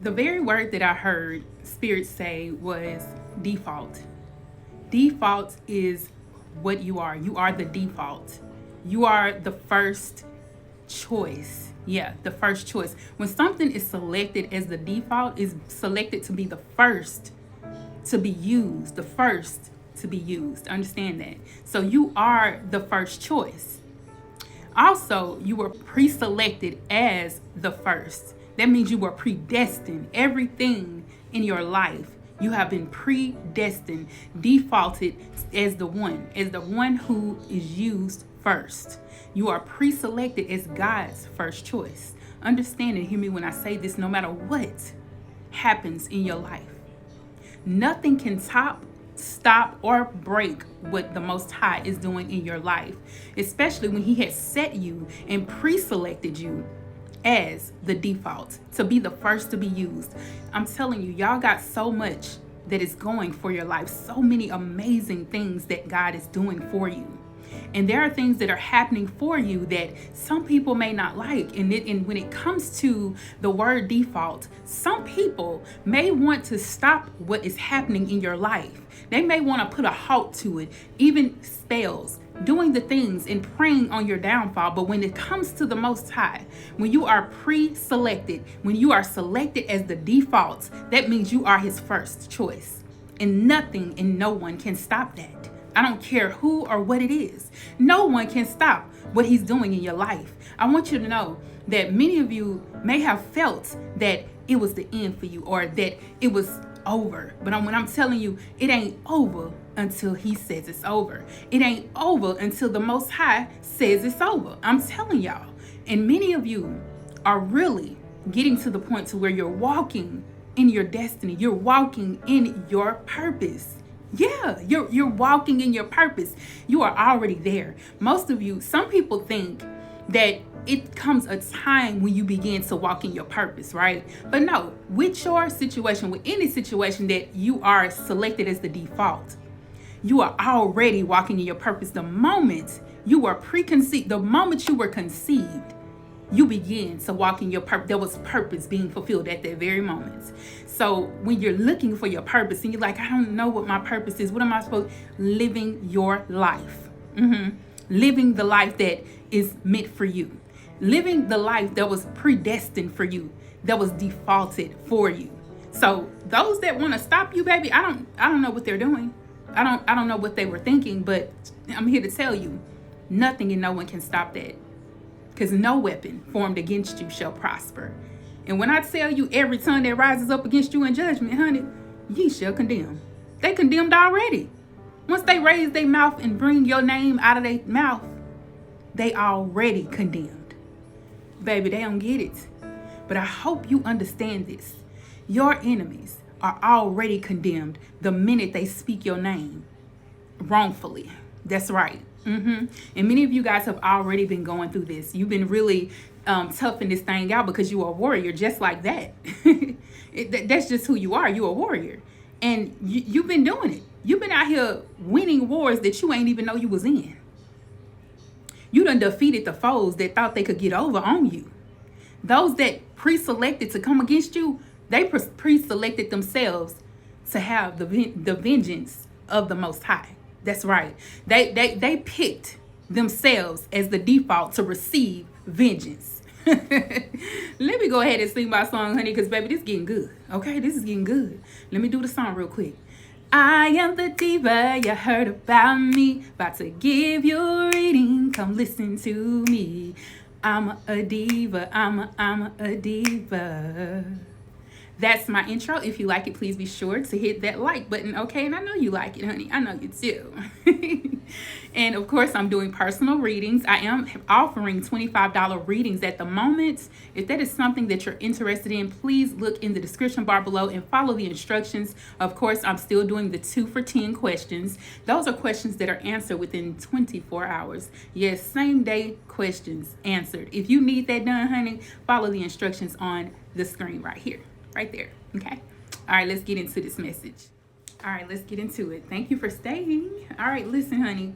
The very word that I heard Spirit say was default. Default is what you are. You are the default. You are the first choice. Yeah, the first choice. When something is selected as the default, is selected to be the first to be used, the first to be used. Understand that. So you are the first choice. Also, you were pre-selected as the first. That means you were predestined. Everything in your life, you have been predestined, defaulted as the one who is used first. You are pre-selected as God's first choice. Understand and hear me when I say this, no matter what happens in your life, nothing can top, stop, or break what the Most High is doing in your life, especially when He has set you and pre-selected you as the default to be the first to be used. I'm telling you, y'all got so much that is going for your life, so many amazing things that God is doing for you. And there are things that are happening for you that some people may not like. And when it comes to the word default, some people may want to stop what is happening in your life. They may want to put a halt to it, even spells, doing the things and praying on your downfall. But when it comes to the Most High, when you are pre-selected, when you are selected as the default, that means you are His first choice. And nothing and no one can stop that. I don't care who or what it is. No one can stop what He's doing in your life. I want you to know that many of you may have felt that it was the end for you or that it was over. But when I'm telling you, it ain't over until He says it's over. It ain't over until the Most High says it's over. I'm telling y'all. And many of you are really getting to the point to where you're walking in your destiny. You're walking in your purpose. Yeah, you're walking in your purpose. You are already there. Most of you, some people think that it comes a time when you begin to walk in your purpose, right? But no, with your situation, with any situation that you are selected as the default, you are already walking in your purpose. The moment you were preconceived, the moment you were conceived, you begin to walk in your purpose. There was purpose being fulfilled at that very moment. So when you're looking for your purpose and you're like, I don't know what my purpose is. What am I supposed to? Living your life. Living the life that is meant for you. Living the life that was predestined for you. That was defaulted for you. So those that want to stop you, baby, I don't know what they're doing. I don't know what they were thinking, but I'm here to tell you, nothing and no one can stop that. Because no weapon formed against you shall prosper. And when I tell you every tongue that rises up against you in judgment, honey, ye shall condemn. They condemned already. Once they raise their mouth and bring your name out of their mouth, they already condemned. Baby, they don't get it. But I hope you understand this. Your enemies are already condemned the minute they speak your name wrongfully. That's right. And many of you guys have already been going through this. You've been really toughing this thing out because you are a warrior just like that. That's just who you are. You're a warrior. And you've been doing it. You've been out here winning wars that you ain't even know you was in. You done defeated the foes that thought they could get over on you. Those that pre-selected to come against you, they pre-selected themselves to have the vengeance of the Most High. That's right. They picked themselves as the default to receive vengeance. Let me go ahead and sing my song, honey, because baby, this is getting good. Okay, this is getting good. Let me do the song real quick. I am the diva, you heard about me. About to give you a reading, come listen to me. I'm a diva, I'm a diva. That's my intro. If you like it, please be sure to hit that like button, okay? And I know you like it, honey. I know you do. And of course, I'm doing personal readings. I am offering $25 readings at the moment. If that is something that you're interested in, please look in the description bar below and follow the instructions. Of course, I'm still doing the 2 for 10 questions. Those are questions that are answered within 24 hours. Yes, same day questions answered. If you need that done, honey, follow the instructions on the screen right here. Right there. Okay. All right, let's get into this message. All right, let's get into it. Thank you for staying. All right, listen, honey.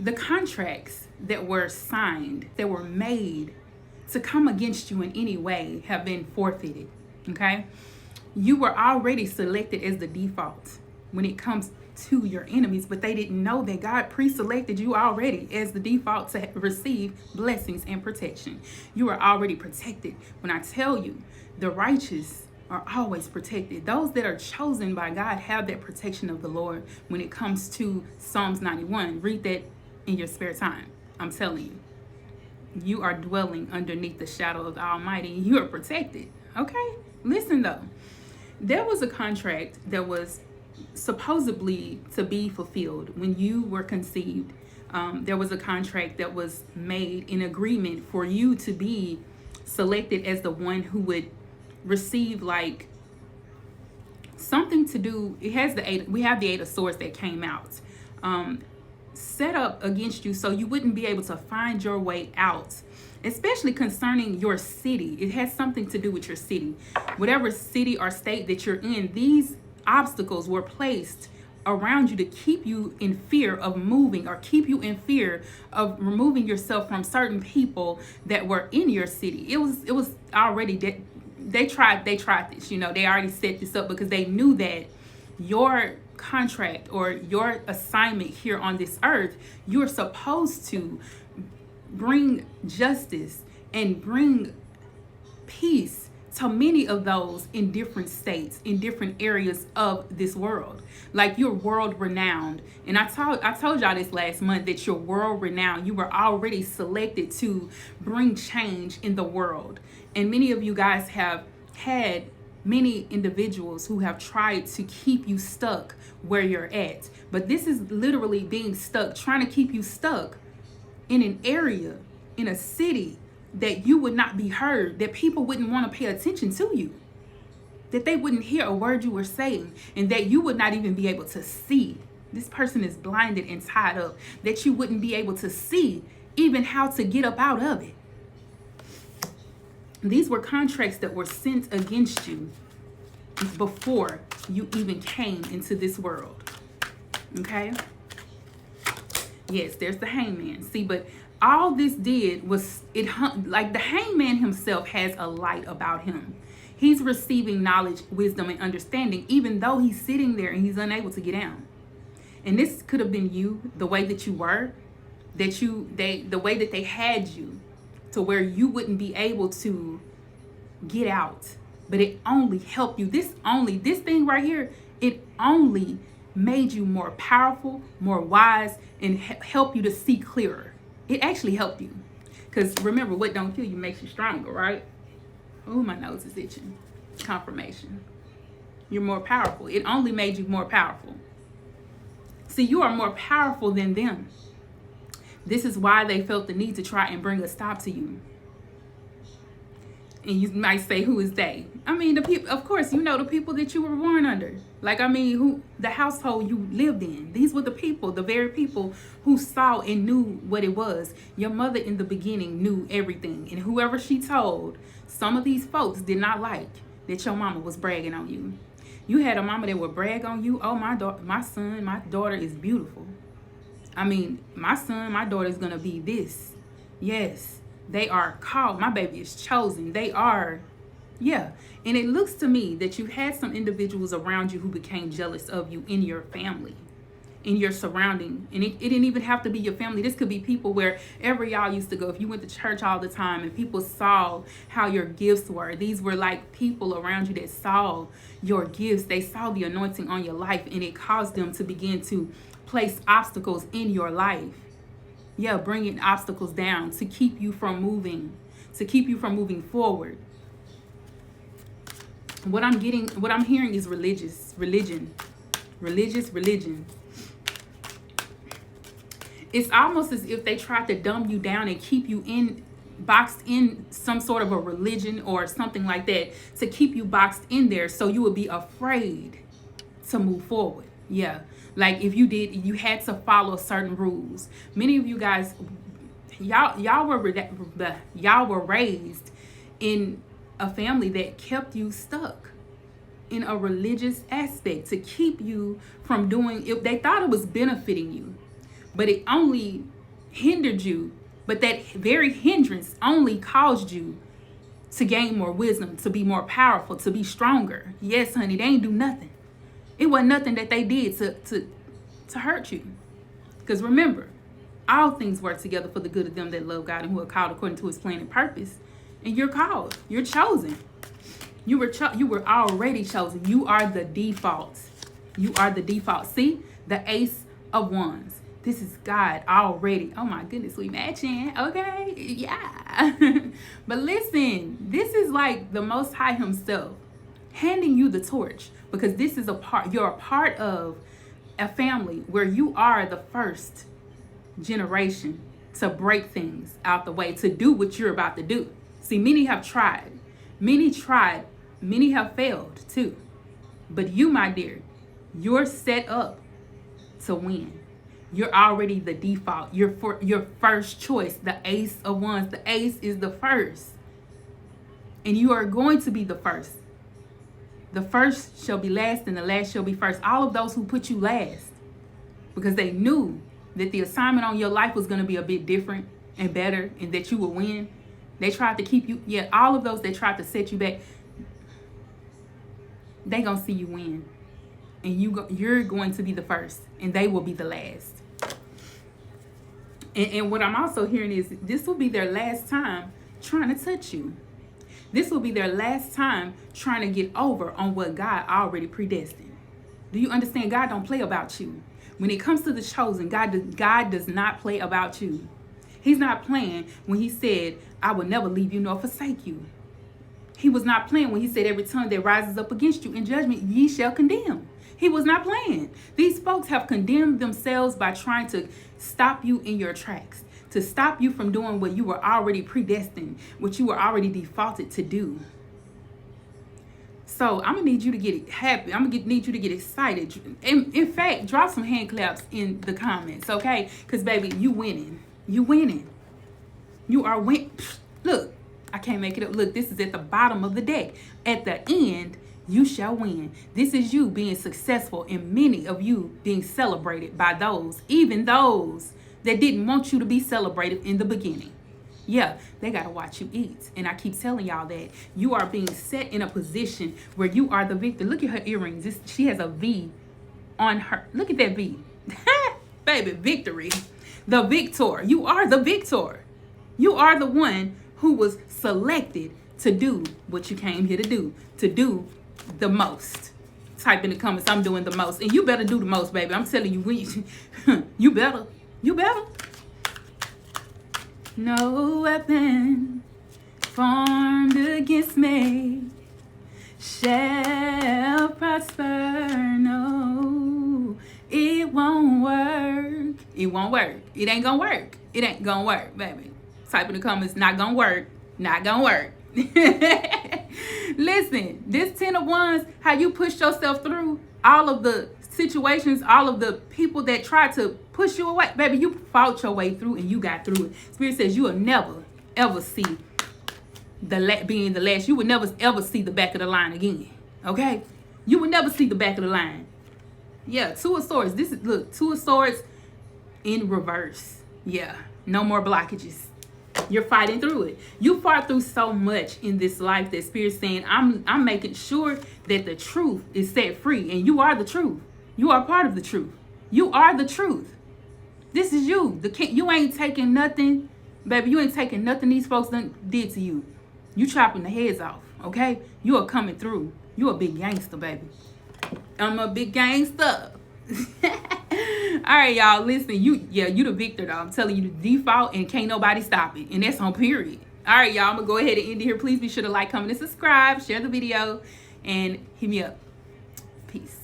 The contracts that were signed, that were made to come against you in any way have been forfeited. Okay? You were already selected as the default when it comes to your enemies, but they didn't know that God pre-selected you already as the default to receive blessings and protection. You are already protected. When I tell you, the righteous are always protected. Those that are chosen by God have that protection of the Lord when it comes to Psalms 91. Read that in your spare time. I'm telling you. You are dwelling underneath the shadow of the Almighty. You are protected. Okay? Listen though. There was a contract that was supposedly to be fulfilled when you were conceived. There was a contract that was made in agreement for you to be selected as the one who would receive like something to do. It has we have the 8 of swords that came out set up against you so you wouldn't be able to find your way out, especially concerning your city. It has something to do with your city. Whatever city or state that you're in, these obstacles were placed around you to keep you in fear of moving, or keep you in fear of removing yourself from certain people that were in your city. It was already they tried this, you know, they already set this up because they knew that your contract or your assignment here on this earth, you're supposed to bring justice and bring peace to many of those in different states, in different areas of this world. Like, you're world renowned. And I told y'all this last month that you're world renowned. You were already selected to bring change in the world. And many of you guys have had many individuals who have tried to keep you stuck where you're at. But this is literally being stuck, trying to keep you stuck in an area, in a city that you would not be heard, that people wouldn't want to pay attention to you, that they wouldn't hear a word you were saying, and that you would not even be able to see. This person is blinded and tied up, that you wouldn't be able to see even how to get up out of it. These were contracts that were sent against you before you even came into this world. Okay? Yes, there's the hangman. See, but all this did was, like, the hangman himself has a light about him. He's receiving knowledge, wisdom, and understanding, even though he's sitting there and he's unable to get down. And this could have been you, the way that you were, the way that they had you, to where you wouldn't be able to get out. But it only helped you. This thing right here, it only made you more powerful, more wise, and help you to see clearer. It actually helped you. Because remember, what don't kill you makes you stronger, right? Oh, my nose is itching. Confirmation. You're more powerful. It only made you more powerful. See, you are more powerful than them. This is why they felt the need to try and bring a stop to you. And you might say, who is they? I mean, the people, of course, you know, the people that you were born under. Like, I mean, the household you lived in. These were the people, the very people who saw and knew what it was. Your mother in the beginning knew everything. And whoever she told, some of these folks did not like that your mama was bragging on you. You had a mama that would brag on you. Oh, my son, my daughter is beautiful. I mean, my son, my daughter is going to be this. Yes, they are called. My baby is chosen. They are, yeah. And it looks to me that you had some individuals around you who became jealous of you in your family, in your surrounding. And it didn't even have to be your family. This could be people wherever y'all used to go. If you went to church all the time and people saw how your gifts were, these were like people around you that saw your gifts. They saw the anointing on your life, and it caused them to begin to place obstacles in your life. Yeah, bringing obstacles down to keep you from moving, to keep you from moving forward. What I'm hearing is religion. It's almost as if they tried to dumb you down and keep you boxed in some sort of a religion or something like that, to keep you boxed in there so you would be afraid to move forward. Yeah. Like, if you had to follow certain rules. Many of you guys, y'all were raised in a family that kept you stuck in a religious aspect to keep you from doing it. They thought it was benefiting you, but it only hindered you. But that very hindrance only caused you to gain more wisdom, to be more powerful, to be stronger. Yes, honey, they ain't do nothing. It wasn't nothing that they did to hurt you. Because remember, all things work together for the good of them that love God and who are called according to his plan and purpose. And you're called. You're chosen. You were already chosen. You are the default. You are the default. See? The Ace of Wands. This is God already. Oh my goodness, we matching. Okay? Yeah. But listen, this is like the Most High himself handing you the torch, because this is you're a part of a family where you are the first generation to break things out the way, to do what you're about to do. See, many have tried. Many have failed too. But you, my dear, you're set up to win. You're already the default. You're for your first choice, the Ace of Wands. The ace is the first. And you are going to be the first. The first shall be last and the last shall be first. All of those who put you last, because they knew that the assignment on your life was going to be a bit different and better and that you would win. They tried to keep you, all of those that tried to set you back, they going to see you win. And you're going to be the first and they will be the last. And what I'm also hearing is this will be their last time trying to touch you. This will be their last time trying to get over on what God already predestined. Do you understand? God don't play about you. When it comes to the chosen, God does not play about you. He's not playing when he said, I will never leave you nor forsake you. He was not playing when he said, every tongue that rises up against you in judgment, ye shall condemn. He was not playing. These folks have condemned themselves by trying to stop you in your tracks, to stop you from doing what you were already predestined, what you were already defaulted to do. So I'm going to need you to get happy. I'm going to need you to get excited. In fact, drop some hand claps in the comments, okay? Because, baby, you winning. You winning. You are winning. Look, I can't make it up. Look, this is at the bottom of the deck. At the end, you shall win. This is you being successful, and many of you being celebrated by those, even those that didn't want you to be celebrated in the beginning. Yeah, they got to watch you eat. And I keep telling y'all that you are being set in a position where you are the victor. Look at her earrings. She has a V on her. Look at that V. Baby, victory. The victor. You are the victor. You are the one who was selected to do what you came here to do the most. Type in the comments, I'm doing the most. And you better do the most, baby. I'm telling you, you better. You better. No weapon formed against me shall prosper. No, it won't work. It won't work. It ain't gonna work. It ain't gonna work, baby. Type in the comments, not gonna work. Not gonna work. Listen, this 10 of Wands, how you pushed yourself through all of the situations, all of the people that tried to push you away, baby, you fought your way through and you got through it. Spirit says you will never ever see being the last. You will never ever see the back of the line again. Okay, you will never see the back of the line. Yeah, 2 of Swords. This is, look, 2 of Swords in reverse. Yeah, no more blockages. You're fighting through it. You fought through so much in this life that Spirit's saying, I'm making sure that the truth is set free. And you are the truth. You are part of the truth. You are the truth. This is you. You ain't taking nothing, baby. You ain't taking nothing these folks did to you. You chopping the heads off, okay? You are coming through. You a big gangster, baby. I'm a big gangster. All right, y'all, listen, you the victor, though. I'm telling you, the default, and can't nobody stop it. And that's on period. All right, y'all, I'm going to go ahead and end it here. Please be sure to like, comment, and subscribe. Share the video, and hit me up. Peace.